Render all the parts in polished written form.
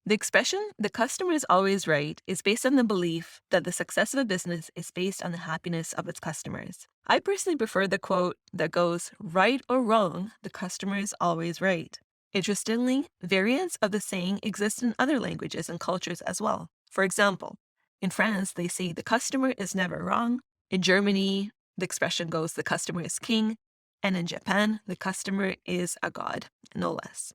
The expression, the customer is always right, is based on the belief that the success of a business is based on the happiness of its customers. I personally prefer the quote that goes, right or wrong, the customer is always right. Interestingly, variants of the saying exist in other languages and cultures as well. For example, in France, they say the customer is never wrong. In Germany, the expression goes, the customer is king. And in Japan, the customer is a god, no less.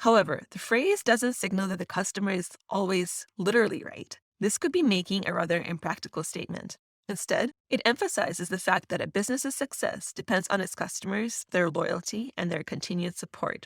However, the phrase doesn't signal that the customer is always literally right. This could be making a rather impractical statement. Instead, it emphasizes the fact that a business's success depends on its customers, their loyalty, and their continued support.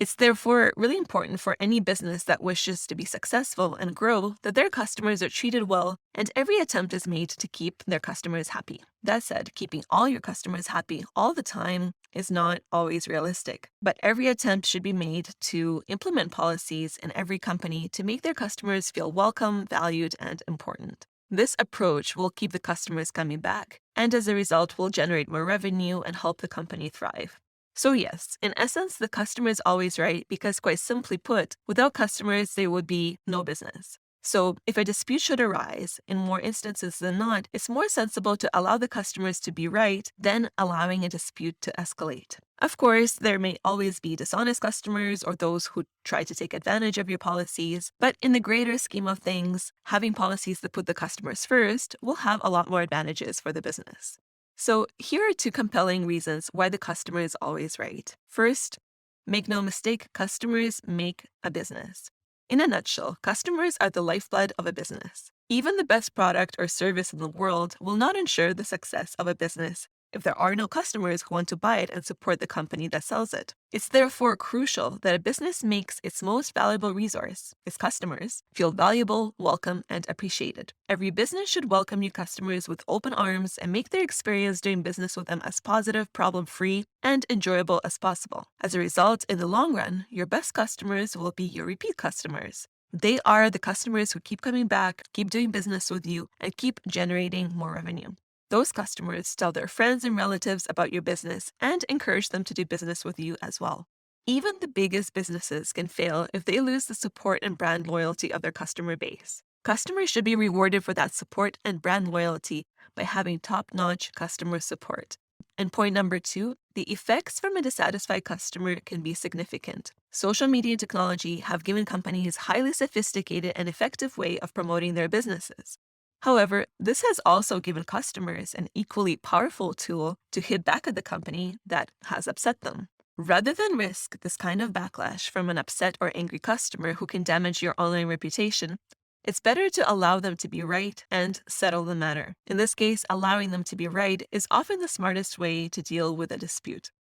It's therefore really important for any business that wishes to be successful and grow that their customers are treated well and every attempt is made to keep their customers happy. That said, keeping all your customers happy all the time is not always realistic, but every attempt should be made to implement policies in every company to make their customers feel welcome, valued, and important. This approach will keep the customers coming back, and as a result, will generate more revenue and help the company thrive. So yes, in essence, the customer is always right because quite simply put, without customers, there would be no business. So if a dispute should arise, in more instances than not, it's more sensible to allow the customers to be right than allowing a dispute to escalate. Of course, there may always be dishonest customers or those who try to take advantage of your policies, but in the greater scheme of things, having policies that put the customers first will have a lot more advantages for the business. So here are two compelling reasons why the customer is always right. First, make no mistake, customers make a business. In a nutshell, customers are the lifeblood of a business. Even the best product or service in the world will not ensure the success of a business if there are no customers who want to buy it and support the company that sells it. It's therefore crucial that a business makes its most valuable resource, its customers, feel valuable, welcome, and appreciated. Every business should welcome new customers with open arms and make their experience doing business with them as positive, problem-free, and enjoyable as possible. As a result, in the long run, your best customers will be your repeat customers. They are the customers who keep coming back, keep doing business with you, and keep generating more revenue. Those customers tell their friends and relatives about your business and encourage them to do business with you as well. Even the biggest businesses can fail if they lose the support and brand loyalty of their customer base. Customers should be rewarded for that support and brand loyalty by having top-notch customer support. And point number two, the effects from a dissatisfied customer can be significant. Social media and technology have given companies highly sophisticated and effective way of promoting their businesses. However, this has also given customers an equally powerful tool to hit back at the company that has upset them. Rather than risk this kind of backlash from an upset or angry customer who can damage your online reputation, it's better to allow them to be right and settle the matter. In this case, allowing them to be right is often the smartest way to deal with a dispute.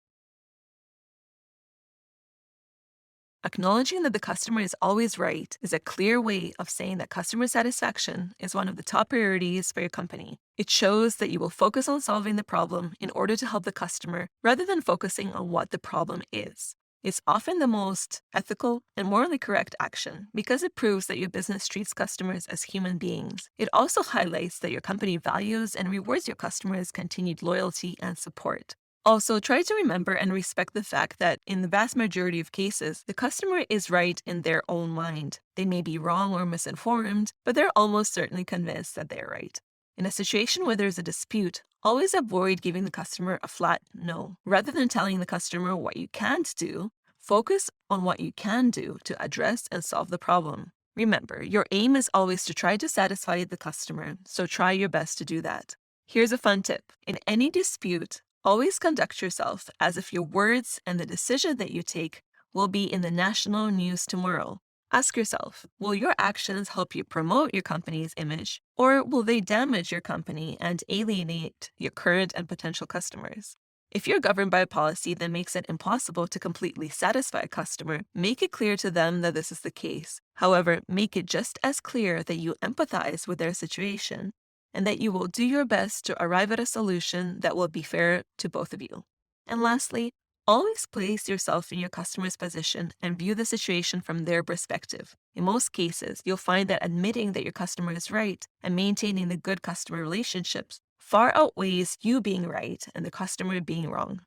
Acknowledging that the customer is always right is a clear way of saying that customer satisfaction is one of the top priorities for your company. It shows that you will focus on solving the problem in order to help the customer rather than focusing on what the problem is. It's often the most ethical and morally correct action because it proves that your business treats customers as human beings. It also highlights that your company values and rewards your customers' continued loyalty and support. Also, try to remember and respect the fact that in the vast majority of cases, the customer is right in their own mind. They may be wrong or misinformed, but they're almost certainly convinced that they're right. In a situation where there's a dispute, always avoid giving the customer a flat no. Rather than telling the customer what you can't do, focus on what you can do to address and solve the problem. Remember, your aim is always to try to satisfy the customer, so try your best to do that. Here's a fun tip. In any dispute, always conduct yourself as if your words and the decision that you take will be in the national news tomorrow. Ask yourself, will your actions help you promote your company's image, or will they damage your company and alienate your current and potential customers? If you're governed by a policy that makes it impossible to completely satisfy a customer, make it clear to them that this is the case. However, make it just as clear that you empathize with their situation and that you will do your best to arrive at a solution that will be fair to both of you. And lastly, always place yourself in your customer's position and view the situation from their perspective. In most cases, you'll find that admitting that your customer is right and maintaining the good customer relationships far outweighs you being right and the customer being wrong.